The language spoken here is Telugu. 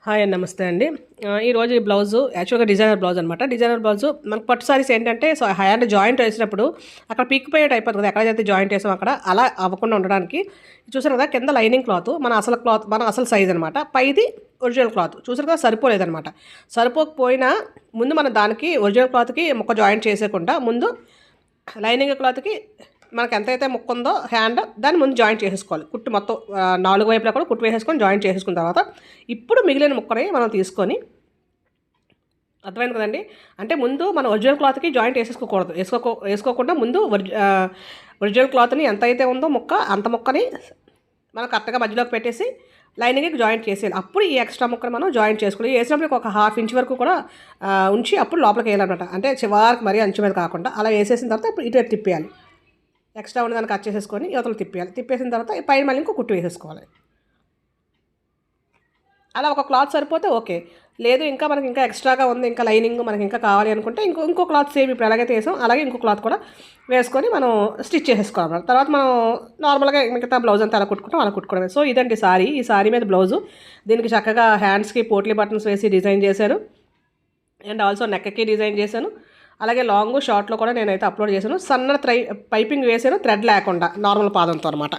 హాయ్ అండి, నమస్తే అండి. ఈరోజు ఈ బ్లౌజు యాక్చువల్గా డిజైనర్ బ్లౌజ్ అనమాట. డిజైనర్ బ్లౌజు మనకు పట్టు సారీస్ ఏంటంటే హ్యాండ్ జాయింట్ వేసినప్పుడు అక్కడ పీక్కుపోయేట్ అయిపోతుంది కదా, ఎక్కడైతే జాయింట్ వేసాం అక్కడ అలా అవ్వకుండా ఉండడానికి చూసారు కదా, కింద లైనింగ్ క్లాత్ మన అసలు సైజ్ అనమాట, పైది ఒరిజినల్ క్లాత్ చూసారు కదా, సరిపోలేదనమాట. సరిపోకపోయినా ముందు మనం దానికి ఒరిజినల్ క్లాత్కి ముక్క జాయింట్ చేసేయకుండా ముందు లైనింగ్ క్లాత్కి మనకు ఎంతైతే ముక్క ఉందో హ్యాండ్ దాన్ని ముందు జాయింట్ చేసేసుకోవాలి. కుట్టు మొత్తం 4 వైపులా కూడా కుట్టు వేసేసుకొని జాయింట్ చేసేసుకున్న తర్వాత ఇప్పుడు మిగిలిన ముక్కని మనం తీసుకొని, అర్థమైంది కదండి. అంటే ముందు మన ఒరిజినల్ క్లాత్కి జాయింట్ వేసేసుకోకూడదు, వేసుకోకుండా ముందు ఒరిజినల్ క్లాత్ని ఎంత అయితే ఉందో ముక్క అంత ముక్కని మనం కరెక్ట్గా మధ్యలోకి పెట్టేసి లైనింగ్కి జాయింట్ చేసేయాలి. అప్పుడు ఈ ఎక్స్ట్రా ముక్కను మనం జాయింట్ చేసుకుని వేసినప్పుడు ఒక 1/2 ఇంచ్ వరకు కూడా ఉంచి అప్పుడు లోపలికి వేయాలన్నమాట. అంటే చివరికి మరీ అంచు మీద కాకుండా అలా వేసేసిన తర్వాత ఇప్పుడు ఇటు తిప్పేయాలి. ఎక్స్ట్రా ఉన్నదాన్ని కట్ చేసేసుకొని యువతలు తిప్పేయాలి. తిప్పేసిన తర్వాత పైన మళ్ళీ ఇంకో కుట్టు వేసేసుకోవాలి. అలా ఒక క్లాత్ సరిపోతే ఓకే. లేదు ఇంకా మనకి ఇంకా ఎక్స్ట్రాగా ఉంది, ఇంకా లైనింగ్ మనకి ఇంకా కావాలి అనుకుంటే ఇంకో క్లాత్ సేమ్ ఇప్పుడు ఎలాగైతే వేసాం అలాగే ఇంకో క్లాత్ కూడా వేసుకొని మనం స్టిచ్ చేసేసుకోవాలి. తర్వాత మనం నార్మల్గా మిగతా బ్లౌజ్ అంతా అలా కుట్టుకుంటాం, అలా కుట్టుకోవడమే. సో ఇదండి సారీ. ఈ సారీ మీద బ్లౌజు. దీనికి చక్కగా హ్యాండ్స్కి పోట్లీ బటన్స్ వేసి డిజైన్ చేశాను, అండ్ ఆల్సో నెక్కి డిజైన్ చేశాను. అలాగే లాంగ్ షార్ట్లో కూడా నేనైతే అప్లోడ్ చేశాను. సన్న పైపింగ్ వేసాను, థ్రెడ్ లేకుండా నార్మల్ పాదంతో అనమాట.